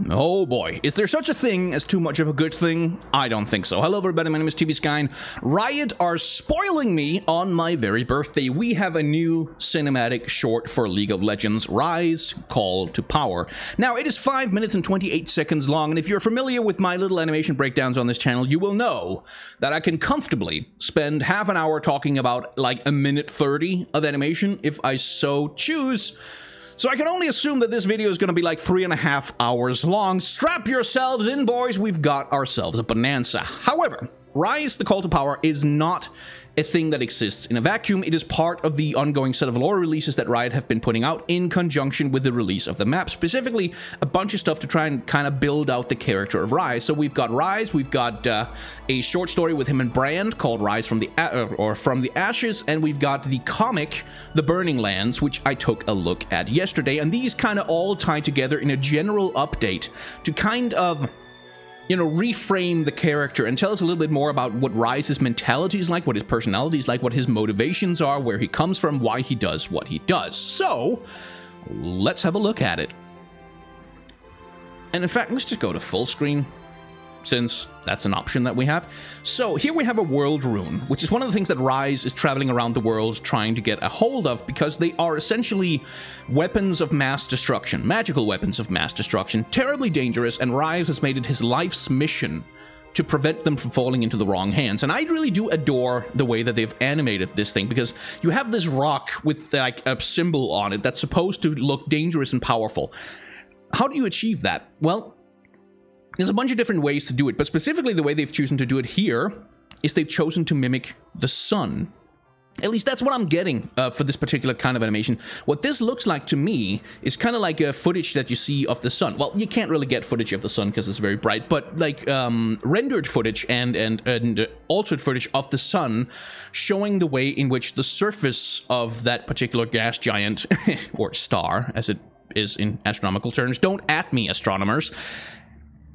Oh boy, is there such a thing as too much of a good thing? I don't think so. Hello everybody, my name is TVSkyne. Riot are spoiling me on my very birthday. We have a new cinematic short for League of Legends, Rise: Call to Power. Now, it is 5 minutes and 28 seconds long, and if you're familiar with my little animation breakdowns on this channel, you will know that I can comfortably spend half an hour talking about like a minute 30 of animation if I so choose. So I can only assume that this video is going to be like 3.5 hours long. Strap yourselves in, boys. We've got ourselves a bonanza. However, Rise: The Call to Power is not a thing that exists in a vacuum. It is part of the ongoing set of lore releases that Riot have been putting out in conjunction with the release of the map. Specifically, a bunch of stuff to try and kind of build out the character of Rise. So we've got Rise, we've got a short story with him and Brand called Rise from the Ashes, and we've got the comic The Burning Lands, which I took a look at yesterday. And these kind of all tie together in a general update to kind of, you know, reframe the character and tell us a little bit more about what Rise's mentality is like, what his personality is like, what his motivations are, where he comes from, why he does what he does. So, let's have a look at it. And in fact, let's just go to full screen, since that's an option that we have. So here we have a world rune, which is one of the things that Rise is traveling around the world trying to get a hold of, because they are essentially weapons of mass destruction, magical weapons of mass destruction, terribly dangerous, and Rise has made it his life's mission to prevent them from falling into the wrong hands. And I really do adore the way that they've animated this thing, because you have this rock with like a symbol on it that's supposed to look dangerous and powerful. How do you achieve that? Well, there's a bunch of different ways to do it, but specifically the way they've chosen to do it here is they've chosen to mimic the sun. At least that's what I'm getting for this particular kind of animation. What this looks like to me is kind of like a footage that you see of the sun. Well, you can't really get footage of the sun because it's very bright, but like rendered footage and altered footage of the sun, showing the way in which the surface of that particular gas giant, or star as it is in astronomical terms, don't at me, astronomers,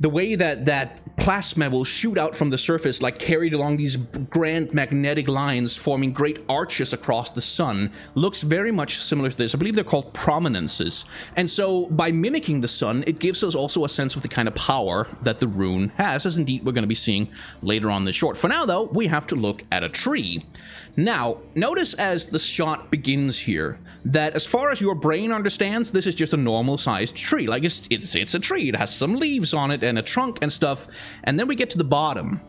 the way that that plasma will shoot out from the surface, like carried along these grand magnetic lines forming great arches across the sun, looks very much similar to this. I believe they're called prominences. And so by mimicking the sun, it gives us also a sense of the kind of power that the rune has, as indeed we're going to be seeing later on in the short. For now, though, we have to look at a tree. Now, notice as the shot begins here that as far as your brain understands, this is just a normal-sized tree. Like, it's a tree. It has some leaves on it and a trunk and stuff. And then we get to the bottom,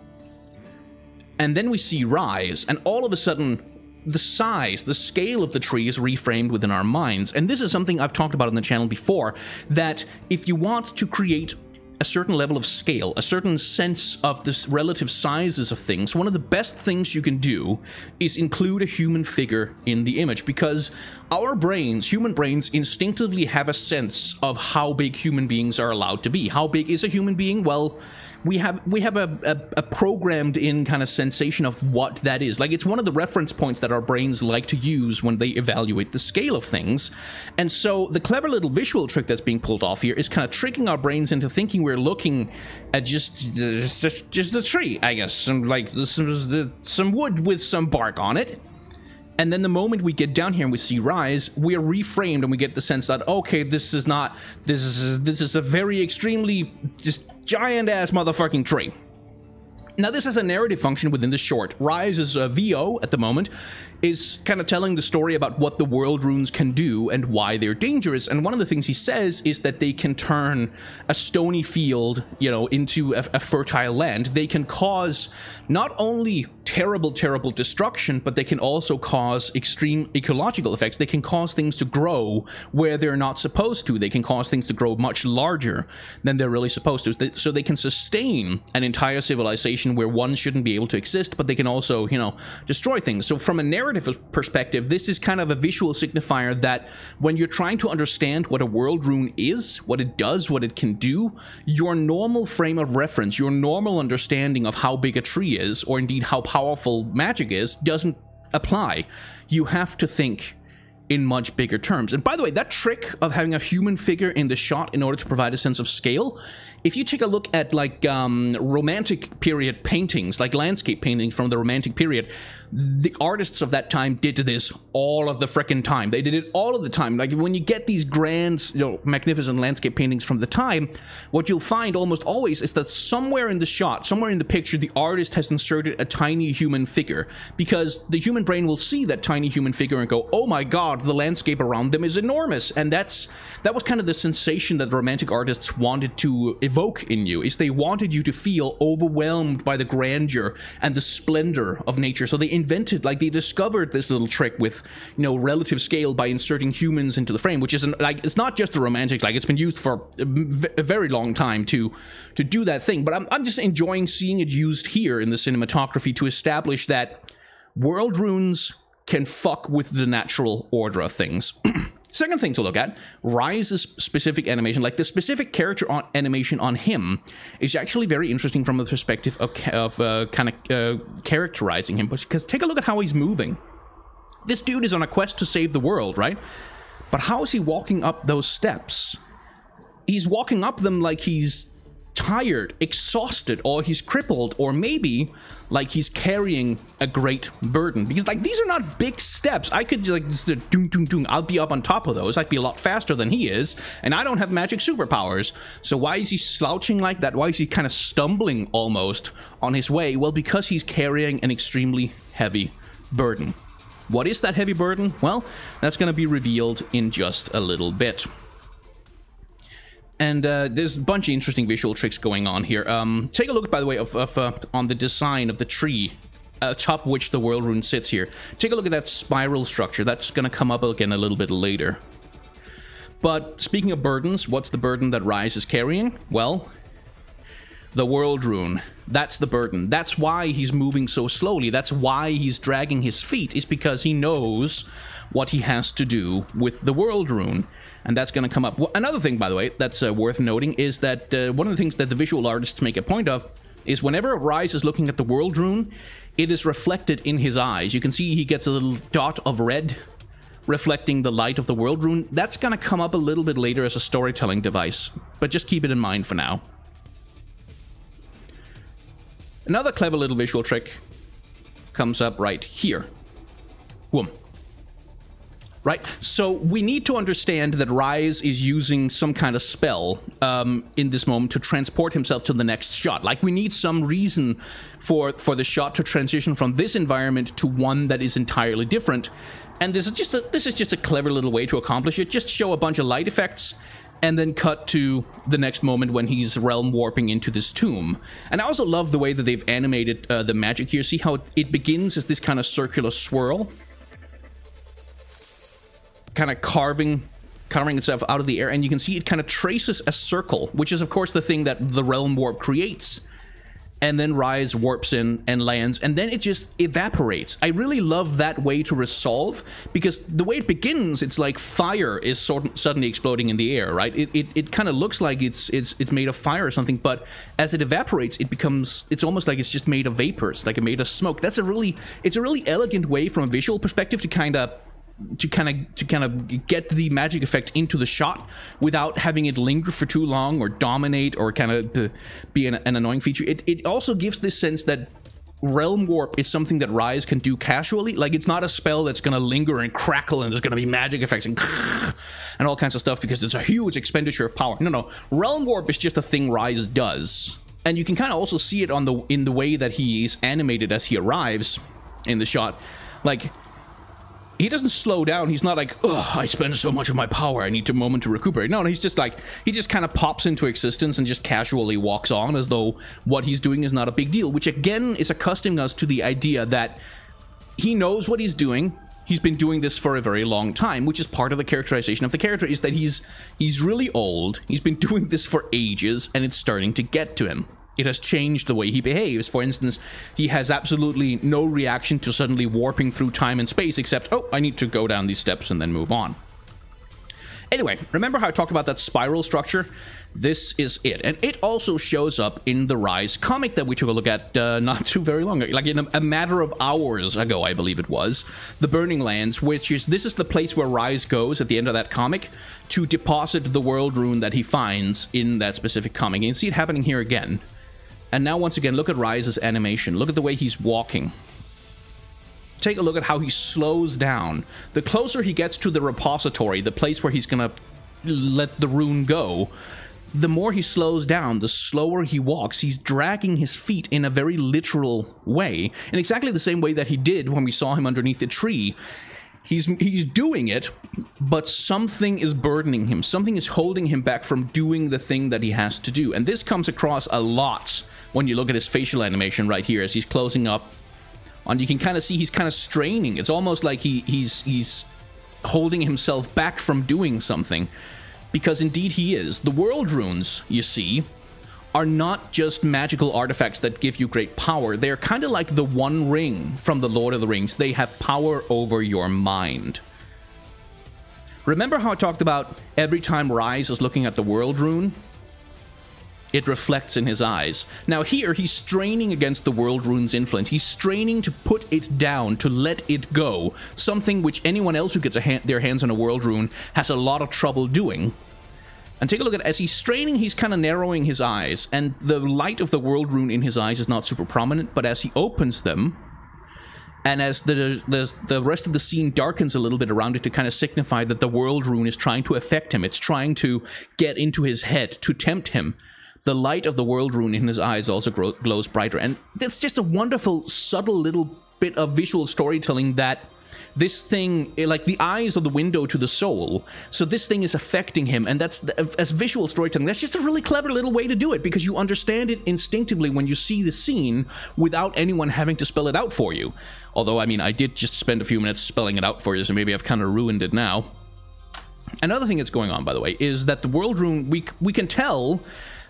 and then we see Rise, and all of a sudden, the size, the scale of the tree is reframed within our minds. And this is something I've talked about on the channel before, that if you want to create a certain level of scale, a certain sense of the relative sizes of things, one of the best things you can do is include a human figure in the image, because our brains, human brains, instinctively have a sense of how big human beings are allowed to be. How big is a human being? Well, we have a programmed in kind of sensation of what that is. Like, it's one of the reference points that our brains like to use when they evaluate the scale of things. And so the clever little visual trick that's being pulled off here is kind of tricking our brains into thinking we're looking at just a tree, I guess, some wood with some bark on it. And then the moment we get down here and we see Rise, we're reframed and we get the sense that, okay, this is a very extremely just giant-ass motherfucking tree. Now, this has a narrative function within the short. Rise's VO, at the moment, is kind of telling the story about what the world runes can do and why they're dangerous. And one of the things he says is that they can turn a stony field, you know, into a fertile land. They can cause not only terrible, terrible destruction, but they can also cause extreme ecological effects. They can cause things to grow where they're not supposed to. They can cause things to grow much larger than they're really supposed to. So they can sustain an entire civilization where one shouldn't be able to exist, but they can also, you know, destroy things. So from a narrative perspective, this is kind of a visual signifier that when you're trying to understand what a world rune is, what it does, what it can do, your normal frame of reference, your normal understanding of how big a tree is, or indeed how powerful magic is, doesn't apply. You have to think in much bigger terms. And by the way, that trick of having a human figure in the shot in order to provide a sense of scale, if you take a look at like romantic period paintings, like landscape paintings from the romantic period, the artists of that time did this all of the frickin' time. They did it all of the time. Like when you get these grand, magnificent landscape paintings from the time, what you'll find almost always is that somewhere in the shot, somewhere in the picture, the artist has inserted a tiny human figure, because the human brain will see that tiny human figure and go, oh my god, the landscape around them is enormous. And that was kind of the sensation that the romantic artists wanted to evoke in you, is they wanted you to feel overwhelmed by the grandeur and the splendor of nature. So they they discovered this little trick with, relative scale by inserting humans into the frame, which is it's not just a romantic, it's been used for a very long time to do that thing. But I'm just enjoying seeing it used here in the cinematography to establish that world runes can fuck with the natural order of things. Second thing to look at, Ryze's specific animation, like the specific character animation on him, is actually very interesting from the perspective of characterizing him. Because take a look at how he's moving. This dude is on a quest to save the world, right? But how is he walking up those steps? He's walking up them like he's tired, exhausted, or he's crippled, or maybe like he's carrying a great burden. Because these are not big steps. I could I'll be up on top of those. I'd be a lot faster than he is, and I don't have magic superpowers. So why is he slouching like that? Why is he kind of stumbling almost on his way? Well, because he's carrying an extremely heavy burden. What is that heavy burden? Well, that's going to be revealed in just a little bit. And there's a bunch of interesting visual tricks going on here. Take a look, by the way, on the design of the tree atop which the world rune sits here. Take a look at that spiral structure. That's going to come up again a little bit later. But speaking of burdens, what's the burden that Ryze is carrying? Well, the world rune. That's the burden. That's why he's moving so slowly. That's why he's dragging his feet, is because he knows what he has to do with the world rune. And that's going to come up. Well, another thing, by the way, that's worth noting is that one of the things that the visual artists make a point of is whenever Ryze is looking at the world rune, it is reflected in his eyes. You can see he gets a little dot of red reflecting the light of the world rune. That's going to come up a little bit later as a storytelling device, but just keep it in mind for now. Another clever little visual trick comes up right here. Whoom. Right? So we need to understand that Ryze is using some kind of spell in this moment to transport himself to the next shot. Like, we need some reason for the shot to transition from this environment to one that is entirely different. And this is just a clever little way to accomplish it. Just show a bunch of light effects and then cut to the next moment when he's realm warping into this tomb. And I also love the way that they've animated the magic here. See how it begins as this kind of circular swirl, kind of carving itself out of the air, and you can see it kind of traces a circle, which is of course the thing that the realm warp creates. And then Ryze warps in and lands, and then it just evaporates. I really love that way to resolve, because the way it begins, it's like fire is suddenly exploding in the air, right? It kind of looks like it's made of fire or something, but as it evaporates, it's almost like it's just made of vapors, like it made of smoke. It's a really elegant way from a visual perspective to kind of get the magic effect into the shot without having it linger for too long or dominate or kind of be an annoying feature. It also gives this sense that realm warp is something that Ryze can do casually. Like, it's not a spell that's going to linger and crackle and there's going to be magic effects and all kinds of stuff because it's a huge expenditure of power. No. Realm warp is just a thing Ryze does. And you can kind of also see it in the way that he's animated as he arrives in the shot. Like, he doesn't slow down. He's not like, ugh, I spend so much of my power, I need a moment to recuperate. No, he's just like, he just kind of pops into existence and just casually walks on as though what he's doing is not a big deal, which again is accustoming us to the idea that he knows what he's doing. He's been doing this for a very long time, which is part of the characterization of the character, is that he's really old. He's been doing this for ages, and it's starting to get to him. It has changed the way he behaves. For instance, he has absolutely no reaction to suddenly warping through time and space, except, oh, I need to go down these steps and then move on. Anyway, remember how I talked about that spiral structure? This is it. And it also shows up in the Rise comic that we took a look at not too very long ago, like in a matter of hours ago, I believe it was. The Burning Lands, which is, this is the place where Rise goes at the end of that comic to deposit the world rune that he finds in that specific comic. And you see it happening here again. And now, once again, look at Rise's animation. Look at the way he's walking. Take a look at how he slows down. The closer he gets to the repository, the place where he's gonna let the rune go, the more he slows down, the slower he walks. He's dragging his feet in a very literal way, in exactly the same way that he did when we saw him underneath the tree. He's doing it, but something is burdening him. Something is holding him back from doing the thing that he has to do. And this comes across a lot when you look at his facial animation right here as he's closing up. And you can kind of see he's kind of straining. It's almost like he's holding himself back from doing something. Because indeed he is. The world runes, you see, are not just magical artifacts that give you great power. They're kind of like the One Ring from the Lord of the Rings. They have power over your mind. Remember how I talked about every time Rise is looking at the world rune, it reflects in his eyes. Now here, he's straining against the world rune's influence. He's straining to put it down, to let it go. Something which anyone else who gets their hands on a world rune has a lot of trouble doing. And take a look at, as he's straining, he's kind of narrowing his eyes. And the light of the world rune in his eyes is not super prominent, but as he opens them, and as the rest of the scene darkens a little bit around it to kind of signify that the world rune is trying to affect him, it's trying to get into his head, to tempt him, the light of the world rune in his eyes also glows brighter. And that's just a wonderful, subtle little bit of visual storytelling that this thing, like the eyes are the window to the soul, so this thing is affecting him, and that's, as visual storytelling, that's just a really clever little way to do it, because you understand it instinctively when you see the scene without anyone having to spell it out for you. Although, I mean, I did just spend a few minutes spelling it out for you, so maybe I've kind of ruined it now. Another thing that's going on, by the way, is that the world rune, we can tell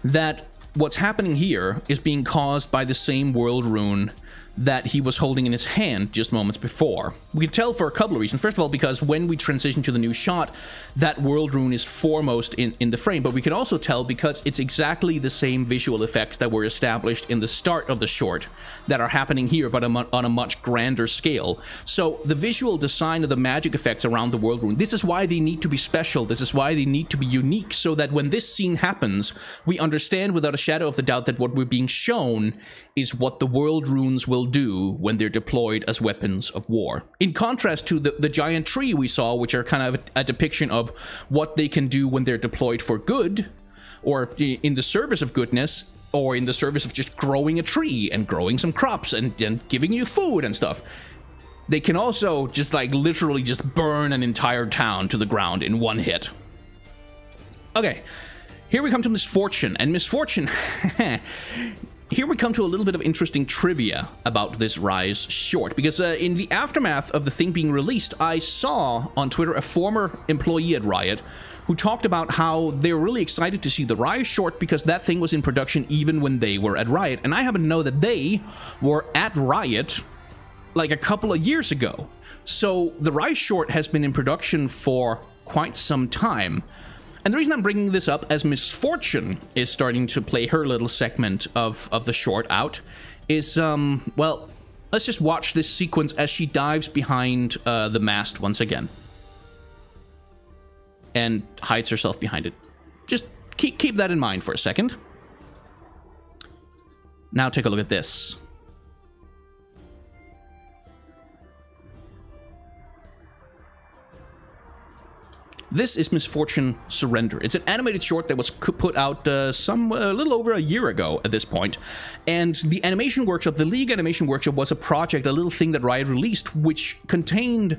that what's happening here is being caused by the same world rune that he was holding in his hand just moments before. We can tell for a couple of reasons. First of all, because when we transition to the new shot, that world rune is foremost in the frame, but we can also tell because it's exactly the same visual effects that were established in the start of the short that are happening here, but on a much grander scale. So the visual design of the magic effects around the world rune, this is why they need to be special, this is why they need to be unique, so that when this scene happens, we understand without a shadow of a doubt that what we're being shown is what the world runes will do when they're deployed as weapons of war. In contrast to the giant tree we saw, which are kind of a depiction of what they can do when they're deployed for good, or in the service of goodness, or in the service of just growing a tree and growing some crops and giving you food and stuff. They can also just like literally just burn an entire town to the ground in one hit. Okay, here we come to Miss Fortune, and Miss Fortune here we come to a little bit of interesting trivia about this Rise short, because in the aftermath of the thing being released, I saw on Twitter a former employee at Riot who talked about how they were really excited to see the Rise short because that thing was in production even when they were at Riot. And I happen to know that they were at Riot like a couple of years ago. So the Rise short has been in production for quite some time. And the reason I'm bringing this up, as Miss Fortune is starting to play her little segment of the short out, is, well, let's just watch this sequence as she dives behind the mast once again. And hides herself behind it. Just keep that in mind for a second. Now take a look at this. This is Miss Fortune Surrender. It's an animated short that was put out a little over a year ago at this point. And the Animation Workshop, the League Animation Workshop, was a project, a little thing that Riot released, which contained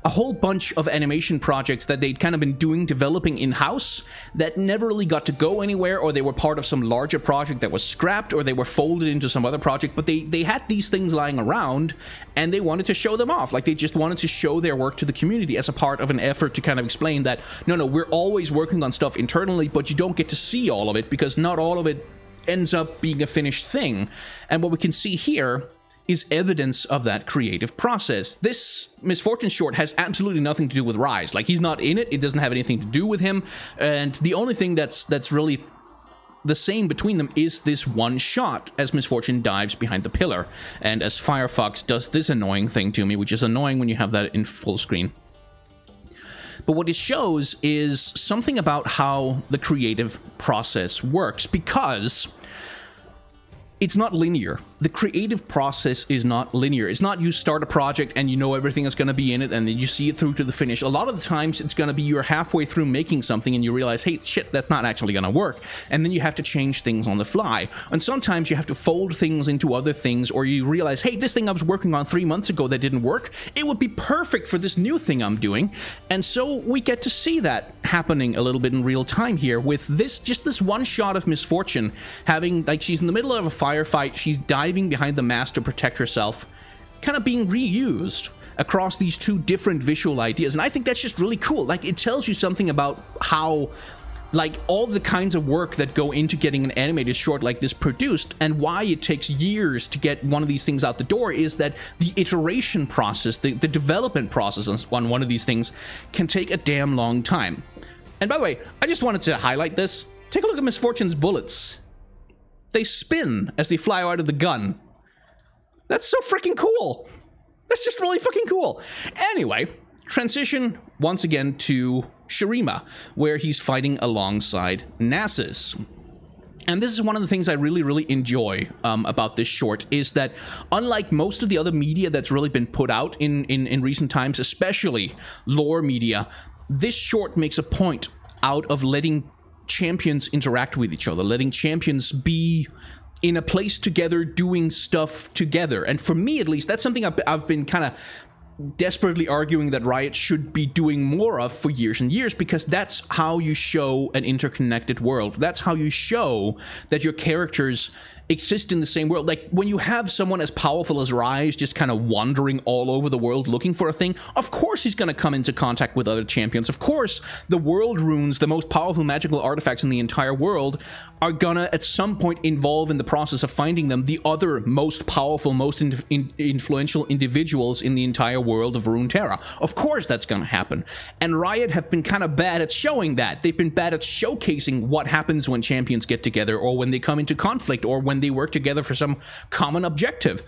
a whole bunch of animation projects that they'd kind of been developing in-house that never really got to go anywhere, or they were part of some larger project that was scrapped, or they were folded into some other project, but they had these things lying around, and they wanted to show them off. Like, they just wanted to show their work to the community as a part of an effort to kind of explain that, no, we're always working on stuff internally, but you don't get to see all of it, because not all of it ends up being a finished thing. And what we can see here is evidence of that creative process. This Miss Fortune short has absolutely nothing to do with Rise. Like, he's not in it. It doesn't have anything to do with him. And the only thing that's really the same between them is this one shot as Miss Fortune dives behind the pillar, and as Firefox does this annoying thing to me, which is annoying when you have that in full screen. But what it shows is something about how the creative process works, because it's not linear. The creative process is not linear. It's not you start a project and you know everything that's going to be in it and then you see it through to the finish. A lot of the times it's going to be you're halfway through making something and you realize, hey, shit, that's not actually going to work. And then you have to change things on the fly. And sometimes you have to fold things into other things, or you realize, hey, this thing I was working on 3 months ago that didn't work, it would be perfect for this new thing I'm doing. And so we get to see that happening a little bit in real time here with this, just this one shot of Miss Fortune having, like, she's in the middle of a firefight, she's diving behind the mast to protect herself, kind of being reused across these two different visual ideas. And I think that's just really cool. Like, it tells you something about how, like, all the kinds of work that go into getting an animated short like this produced, and why it takes years to get one of these things out the door, is that the iteration process, the development process on one of these things can take a damn long time. And by the way, I just wanted to highlight this. Take a look at Miss Fortune's bullets. They spin as they fly out of the gun. That's so freaking cool. That's just really fucking cool. Anyway, transition once again to Shurima, where he's fighting alongside Nasus. And this is one of the things I really enjoy about this short, is that unlike most of the other media that's really been put out in recent times, especially lore media, this short makes a point out of letting champions interact with each other, letting champions be in a place together, doing stuff together. And for me, at least, that's something I've been kind of desperately arguing that Riot should be doing more of for years and years, because that's how you show an interconnected world. That's how you show that your characters exist in the same world. Like, when you have someone as powerful as Rise just kind of wandering all over the world looking for a thing, of course he's going to come into contact with other champions. Of course, the world runes, the most powerful magical artifacts in the entire world, are gonna at some point involve in the process of finding them the other most powerful, most influential individuals in the entire world of Runeterra. Of course that's gonna happen. And Riot have been kind of bad at showing that. They've been bad at showcasing what happens when champions get together, or when they come into conflict, or when they work together for some common objective.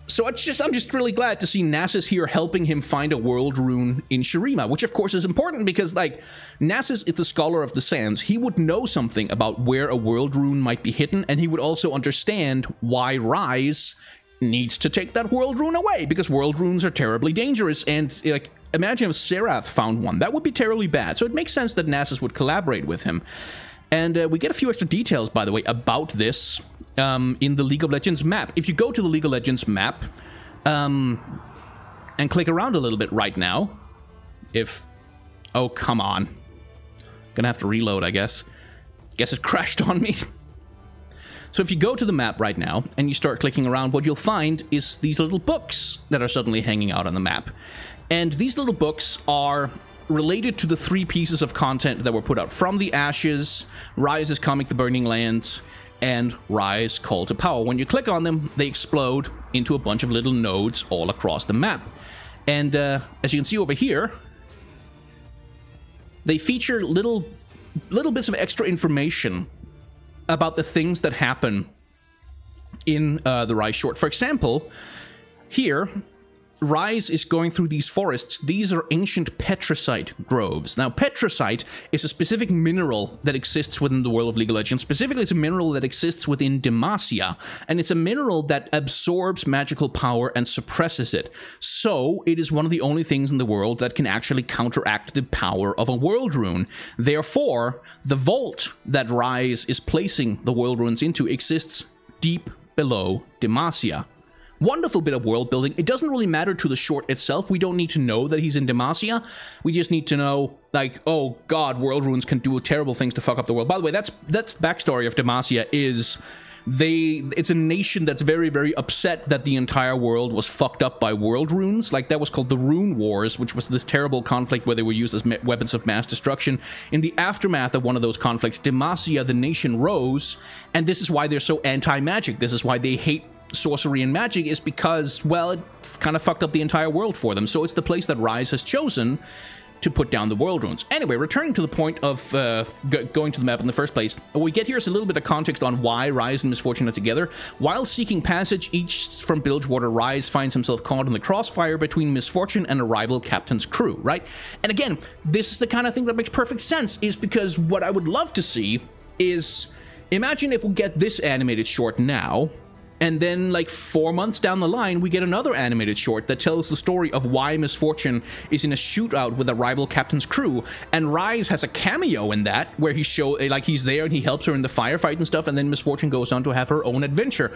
So I'm just really glad to see Nasus here helping him find a world rune in Shurima, which of course is important because, like, Nasus is the Scholar of the Sands. He would know something about where a world rune might be hidden, and he would also understand why Rise needs to take that world rune away, because world runes are terribly dangerous. And, like, imagine if Serath found one. That would be terribly bad. So it makes sense that Nasus would collaborate with him. And we get a few extra details, by the way, about this in the League of Legends map. If you go to the League of Legends map and click around a little bit right now, oh, come on. Gonna have to reload, I guess. Guess it crashed on me. So if you go to the map right now and you start clicking around, what you'll find is these little books that are suddenly hanging out on the map. And these little books are related to the 3 pieces of content that were put out: From the Ashes, Rise's Comic The Burning Lands, and Rise Call to Power. When you click on them, they explode into a bunch of little nodes all across the map. And as you can see over here, they feature little bits of extra information about the things that happen in the Rise short. For example, here, Rise is going through these forests. These are ancient petricite groves. Now, petricite is a specific mineral that exists within the world of League of Legends. Specifically, it's a mineral that exists within Demacia, and it's a mineral that absorbs magical power and suppresses it. So, it is one of the only things in the world that can actually counteract the power of a world rune. Therefore, the vault that Rise is placing the world runes into exists deep below Demacia. Wonderful bit of world building. It doesn't really matter to the short itself. We don't need to know that he's in Demacia. We just need to know, like, oh god, world runes can do terrible things to fuck up the world. By the way, that's backstory of Demacia is it's a nation that's very upset that the entire world was fucked up by world runes. Like, that was called the Rune Wars, which was this terrible conflict where they were used as weapons of mass destruction. In the aftermath of one of those conflicts, Demacia, the nation, rose, and this is why they're so anti-magic. This is why they hate sorcery and magic is because, well, it kind of fucked up the entire world for them. So it's the place that Rise has chosen to put down the world runes. Anyway, returning to the point of going to the map in the first place, what we get here is a little bit of context on why Rise and Miss Fortune are together. While seeking passage each from Bilgewater, Rise finds himself caught in the crossfire between Miss Fortune and a rival captain's crew, right? And again, this is the kind of thing that makes perfect sense, is because what I would love to see is, imagine if we get this animated short now, and then, like, 4 months down the line, we get another animated short that tells the story of why Miss Fortune is in a shootout with a rival captain's crew. And Rise has a cameo in that, where he's there and he helps her in the firefight and stuff, and then Miss Fortune goes on to have her own adventure.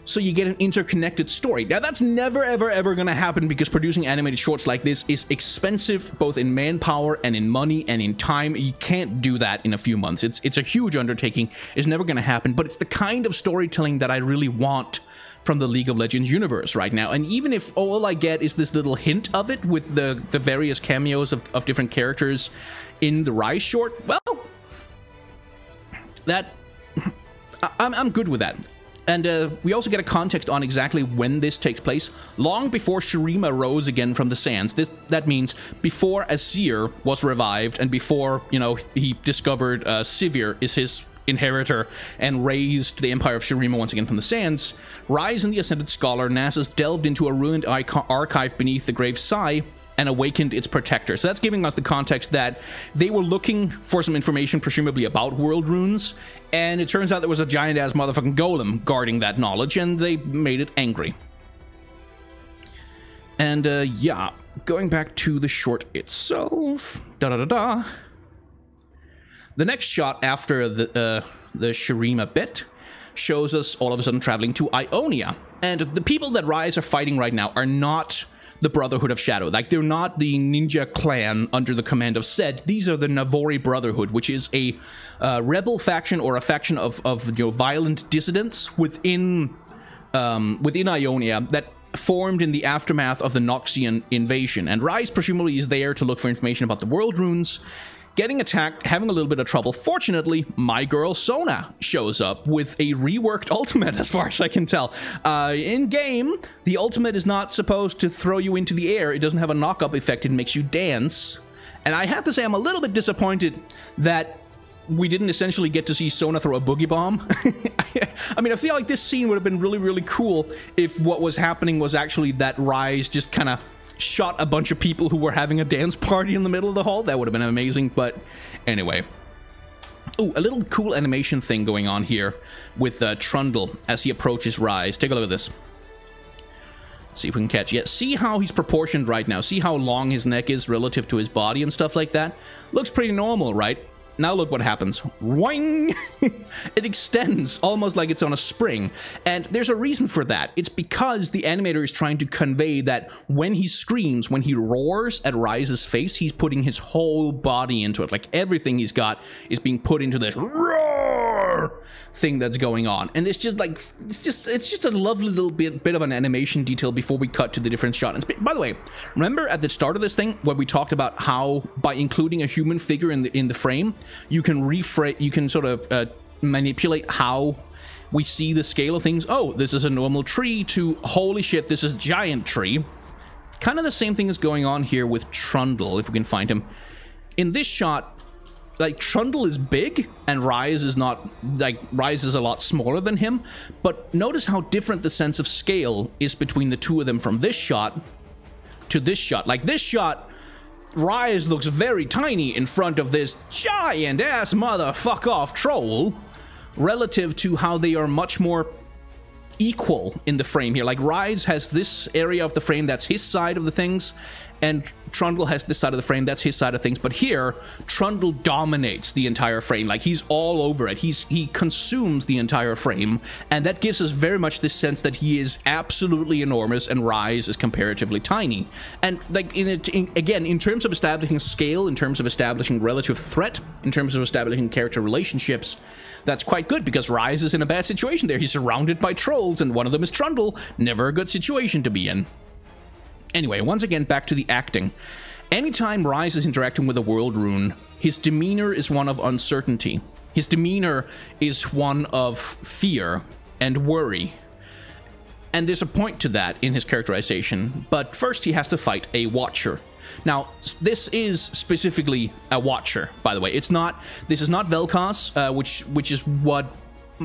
So you get an interconnected story. Now, that's never, ever, ever going to happen because producing animated shorts like this is expensive, both in manpower and in money and in time. You can't do that in a few months. It's a huge undertaking. It's never going to happen, but it's the kind of storytelling that I really want from the League of Legends universe right now. And even if all I get is this little hint of it with the various cameos of different characters in the Rise short, well, I'm good with that. And we also get a context on exactly when this takes place. Long before Shurima rose again from the sands. That means before Azir was revived and before, you know, he discovered Sivir is his inheritor and raised the Empire of Shurima once again from the sands. Rise and the Ascended Scholar, Nasus delved into a ruined archive beneath the grave Sai and awakened its protector. So that's giving us the context that they were looking for some information, presumably about world runes, and it turns out there was a giant-ass motherfucking golem guarding that knowledge, and they made it angry. And, yeah, going back to the short itself, the next shot after the Shurima bit shows us all of a sudden traveling to Ionia, and the people that Rise are fighting right now are not the Brotherhood of Shadow. Like, they're not the ninja clan under the command of Zed. These are the Navori Brotherhood, which is a rebel faction or a faction of you know, violent dissidents within Ionia that formed in the aftermath of the Noxian invasion. And Rise presumably is there to look for information about the world runes, getting attacked, having a little bit of trouble. Fortunately, my girl Sona shows up with a reworked ultimate, as far as I can tell. In-game, the ultimate is not supposed to throw you into the air. It doesn't have a knock-up effect. It makes you dance. And I have to say, I'm a little bit disappointed that we didn't essentially get to see Sona throw a boogie bomb. I mean, I feel like this scene would have been really, really cool if what was happening was actually that Rise just kind of shot a bunch of people who were having a dance party in the middle of the hall. That would have been amazing, but anyway. Ooh, a little cool animation thing going on here with Trundle as he approaches Rise. Take a look at this. See if we can catch. Yeah, see how he's proportioned right now. See how long his neck is relative to his body and stuff like that? Looks pretty normal, right? Now look what happens. Whang! It extends almost like it's on a spring. And there's a reason for that. It's because the animator is trying to convey that when he screams, when he roars at Rise's face, he's putting his whole body into it. Like, everything he's got is being put into this roar thing that's going on. And it's just like, it's just a lovely little bit of an animation detail before we cut to the different shot. And by the way, remember at the start of this thing when we talked about how by including a human figure in the frame, you can sort of manipulate how we see the scale of things. Oh, this is a normal tree to holy shit, this is a giant tree. Kind of the same thing is going on here with Trundle, if we can find him. In this shot, like, Trundle is big and Rise is not, like, Rise is a lot smaller than him, but notice how different the sense of scale is between the two of them from this shot to this shot. Like, this shot, Rise looks very tiny in front of this giant-ass motherfuck-off troll, relative to how they are much more equal in the frame here. Like, Rise has this area of the frame that's his side of the things, and Trundle has this side of the frame that's his side of things. But here, Trundle dominates the entire frame. Like, he's all over it. He consumes the entire frame, and that gives us very much this sense that he is absolutely enormous and Rise is comparatively tiny. And, like, again, in terms of establishing scale, in terms of establishing relative threat, in terms of establishing character relationships, that's quite good, because Rise is in a bad situation there. He's surrounded by trolls, and one of them is Trundle. Never a good situation to be in. Anyway, once again, back to the acting. Anytime Rise is interacting with a world rune, his demeanor is one of uncertainty. His demeanor is one of fear and worry. And there's a point to that in his characterization, but first he has to fight a Watcher. Now, this is specifically a Watcher, by the way. This is not Vel'Koz, which is what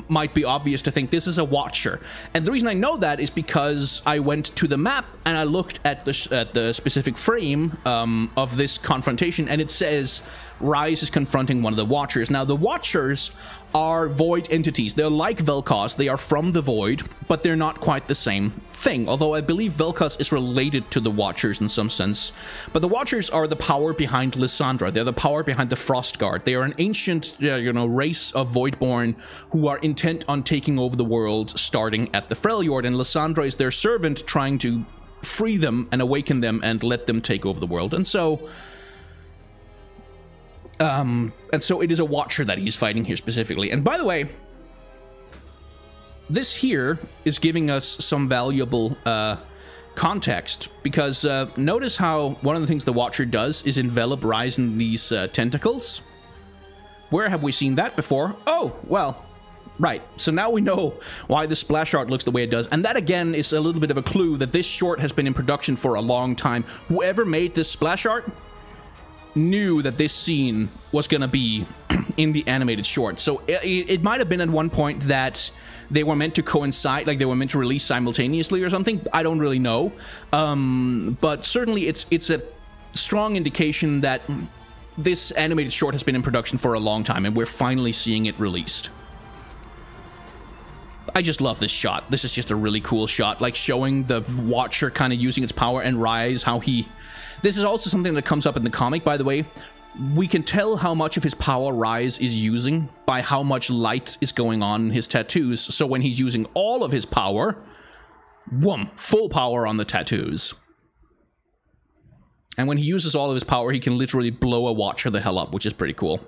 might be obvious to think. This is a Watcher. And the reason I know that is because I went to the map and I looked at the specific frame of this confrontation, and it says Rise is confronting one of the Watchers. Now, the Watchers are void entities. They're like Vel'Koz. They are from the void, but they're not quite the same thing. Although I believe Vel'Koz is related to the Watchers in some sense. But the Watchers are the power behind Lysandra. They're the power behind the Frostguard. They are an ancient, race of Voidborn who are intent on taking over the world, starting at the Freljord. And Lysandra is their servant, trying to free them and awaken them and let them take over the world. And so it is a Watcher that he's fighting here specifically. And by the way, this here is giving us some valuable context, because notice how one of the things the Watcher does is envelop Rise in these tentacles. Where have we seen that before? Oh, well, right. So now we know why the splash art looks the way it does. And that, again, is a little bit of a clue that this short has been in production for a long time. Whoever made this splash art knew that this scene was going to be in the animated short. So it might have been at one point that they were meant to coincide, like they were meant to release simultaneously or something. I don't really know. But certainly it's a strong indication that this animated short has been in production for a long time, and we're finally seeing it released. I just love this shot. This is just a really cool shot, like showing the Watcher kind of using its power, and Rise, how he... This is also something that comes up in the comic, by the way. We can tell how much of his power Rise is using by how much light is going on in his tattoos. So when he's using all of his power, whoom, full power on the tattoos. And when he uses all of his power, he can literally blow a Watcher the hell up, which is pretty cool.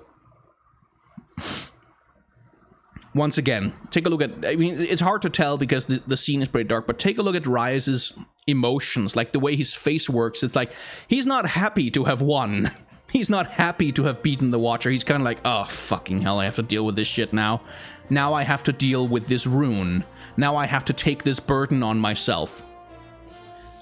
Once again, take a look at... I mean, it's hard to tell because the scene is pretty dark, but take a look at Rise's emotions, like the way his face works. It's like, he's not happy to have won. He's not happy to have beaten the Watcher. He's kind of like, oh, fucking hell, I have to deal with this shit now. Now I have to deal with this rune. Now I have to take this burden on myself.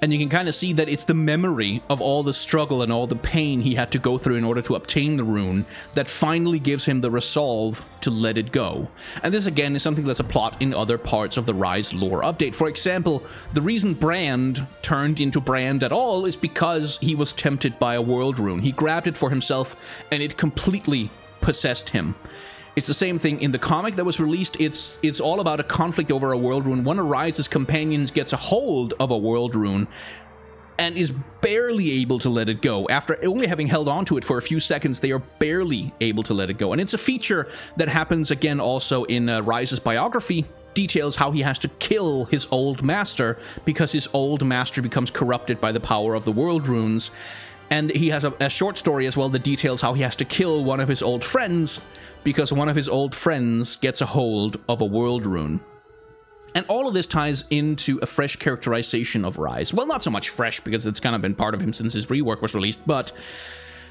And you can kind of see that it's the memory of all the struggle and all the pain he had to go through in order to obtain the rune that finally gives him the resolve to let it go. And this, again, is something that's a plot in other parts of the Rise lore update. For example, the reason Brand turned into Brand at all is because he was tempted by a world rune. He grabbed it for himself, and it completely possessed him. It's the same thing in the comic that was released. It's all about a conflict over a world rune. One of Rise's companions gets a hold of a world rune and is barely able to let it go. After only having held on to it for a few seconds, they are barely able to let it go. And it's a feature that happens again also in Rise's biography. Details how he has to kill his old master because his old master becomes corrupted by the power of the world runes. And he has a short story as well that details how he has to kill one of his old friends because one of his old friends gets a hold of a world rune. And all of this ties into a fresh characterization of Rise. Well, not so much fresh, because it's kind of been part of him since his rework was released, but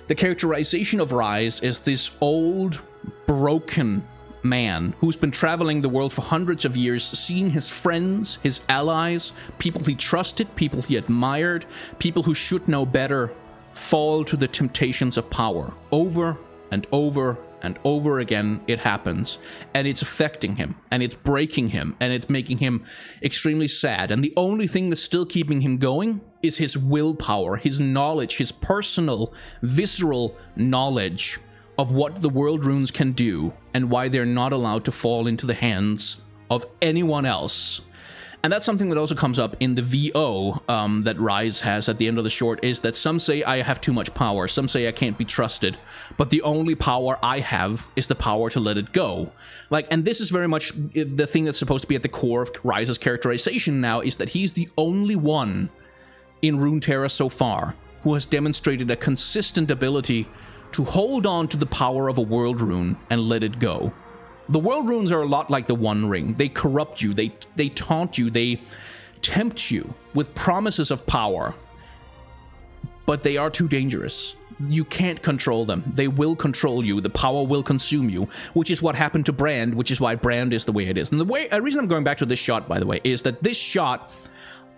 the characterization of Rise is this old, broken man who's been traveling the world for hundreds of years, seeing his friends, his allies, people he trusted, people he admired, people who should know better, fall to the temptations of power. Over and over and over again it happens, and it's affecting him, and it's breaking him, and it's making him extremely sad. And the only thing that's still keeping him going is his willpower, his knowledge, his personal, visceral knowledge of what the world runes can do and why they're not allowed to fall into the hands of anyone else. And that's something that also comes up in the VO that Rise has at the end of the short, is that some say I have too much power, some say I can't be trusted, but the only power I have is the power to let it go. Like, and this is very much the thing that's supposed to be at the core of Rise's characterization now, is that he's the only one in Runeterra so far who has demonstrated a consistent ability to hold on to the power of a world rune and let it go. The world runes are a lot like the One Ring. They corrupt you, they taunt you, they tempt you with promises of power, but they are too dangerous. you can't control them. They will control you. The power will consume you, which is what happened to Brand, which is why Brand is the way it is. And the reason I'm going back to this shot, by the way, is that this shot,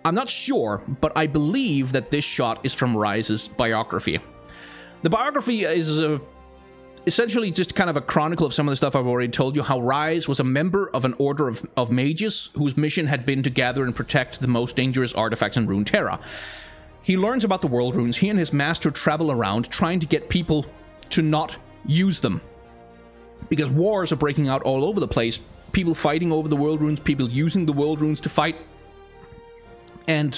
I'm not sure, but I believe that this shot is from Ryze's biography. The biography is essentially just kind of a chronicle of some of the stuff I've already told you, how Ryze was a member of an order of mages whose mission had been to gather and protect the most dangerous artifacts in Runeterra. He learns about the world runes. He and his master travel around trying to get people to not use them, because wars are breaking out all over the place. People fighting over the world runes, people using the world runes to fight. And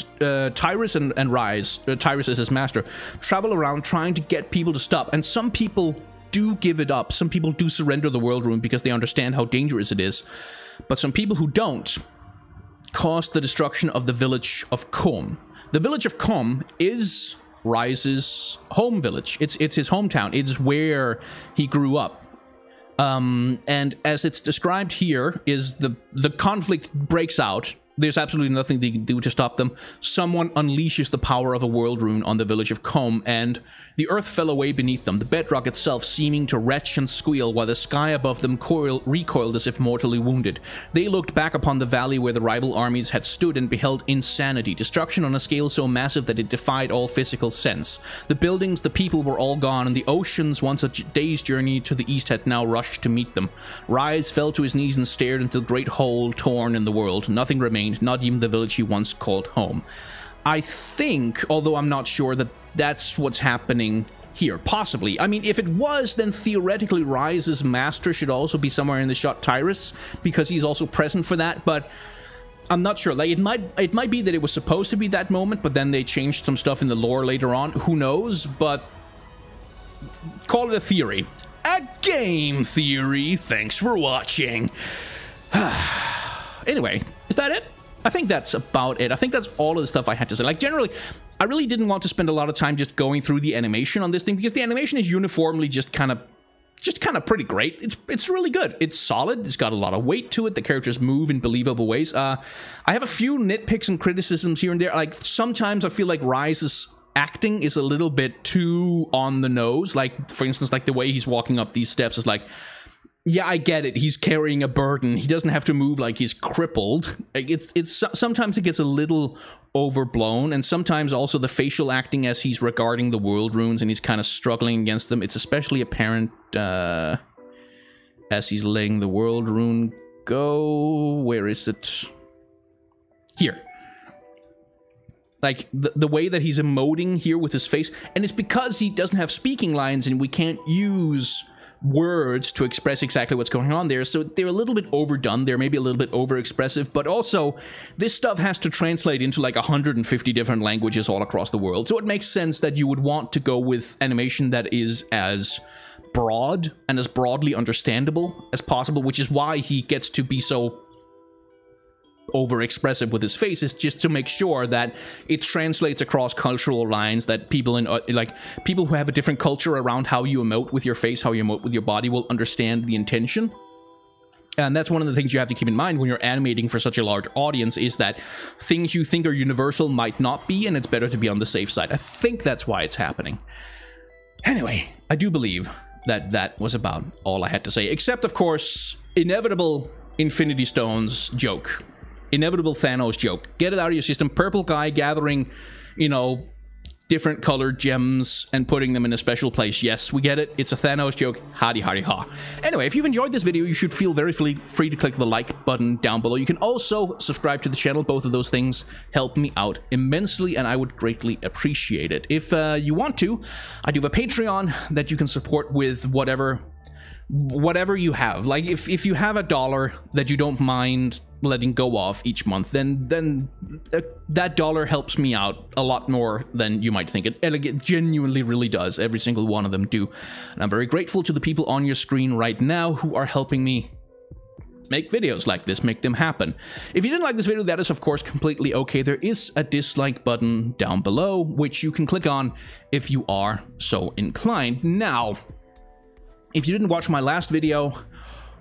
Tyrus and Ryze, Tyrus is his master, travel around trying to get people to stop. And some people do give it up. Some people do surrender the world rune because they understand how dangerous it is. But some people who don't caused the destruction of the village of Khorne. The village of Khorne is Ryze's home village. It's his hometown. It's where he grew up. And as it's described here, is the conflict breaks out. There's absolutely nothing they can do to stop them. Someone unleashes the power of a world rune on the village of Khorne, and the earth fell away beneath them, the bedrock itself seeming to retch and squeal, while the sky above them recoiled as if mortally wounded. They looked back upon the valley where the rival armies had stood and beheld insanity, destruction on a scale so massive that it defied all physical sense. The buildings, the people were all gone, and the oceans, once a day's journey to the east, had now rushed to meet them. Ryze fell to his knees and stared into the great hole torn in the world. Nothing remained. Not even the village he once called home. I think, although I'm not sure, that that's what's happening here. Possibly. I mean, if it was, then theoretically Ryze's master should also be somewhere in the shot, Tyrus, because he's also present for that, but I'm not sure. Like, it might be that it was supposed to be that moment, but then they changed some stuff in the lore later on. Who knows? But call it a theory. A game theory. Thanks for watching. Anyway, is that it? I think that's about it. I think that's all of the stuff I had to say. Like, generally, I really didn't want to spend a lot of time just going through the animation on this thing, because the animation is uniformly just kind of pretty great. It's really good. It's solid. It's got a lot of weight to it. The characters move in believable ways. I have a few nitpicks and criticisms here and there. Like, sometimes I feel like Ryze's acting is a little bit too on the nose. Like, for instance, like the way he's walking up these steps is like, yeah, I get it. He's carrying a burden. He doesn't have to move like he's crippled. It's sometimes it gets a little overblown, and sometimes also the facial acting as he's regarding the world runes and he's kind of struggling against them. It's especially apparent as he's letting the world rune go. Where is it? Here. Like, the way that he's emoting here with his face, and it's because he doesn't have speaking lines and we can't use words to express exactly what's going on there, so they're a little bit overdone. They're maybe a little bit overexpressive, but also this stuff has to translate into like 150 different languages all across the world, so it makes sense that you would want to go with animation that is as broad and as broadly understandable as possible, which is why he gets to be so overexpressive with his face, is just to make sure that it translates across cultural lines, that people in like people who have a different culture around how you emote with your face, how you emote with your body, will understand the intention. And that's one of the things you have to keep in mind when you're animating for such a large audience, is that things you think are universal might not be, and it's better to be on the safe side. I think that's why it's happening. Anyway, I do believe that that was about all I had to say, except of course inevitable Infinity Stones joke. Inevitable Thanos joke. Get it out of your system. Purple guy gathering, you know, different colored gems and putting them in a special place. Yes, we get it. It's a Thanos joke. Hardy, hardy, ha. Anyway, if you've enjoyed this video, you should feel very free to click the like button down below. You can also subscribe to the channel. Both of those things help me out immensely, and I would greatly appreciate it. If you want to, I do have a Patreon that you can support with whatever you have. Like, if you have $1 that you don't mind letting go of each month, then that dollar helps me out a lot more than you might think. It genuinely really does. Every single one of them do. And I'm very grateful to the people on your screen right now who are helping me make videos like this, make them happen. If you didn't like this video, that is of course completely okay. There is a dislike button down below, which you can click on if you are so inclined. Now, if you didn't watch my last video,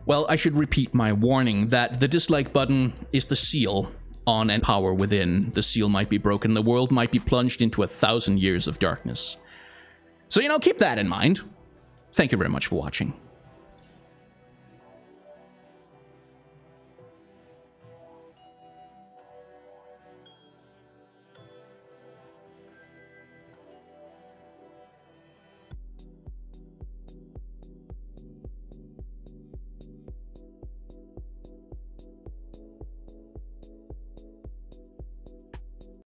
well, I should repeat my warning that the dislike button is the seal on and power within. The seal might be broken. The world might be plunged into 1,000 years of darkness. So, you know, keep that in mind. Thank you very much for watching.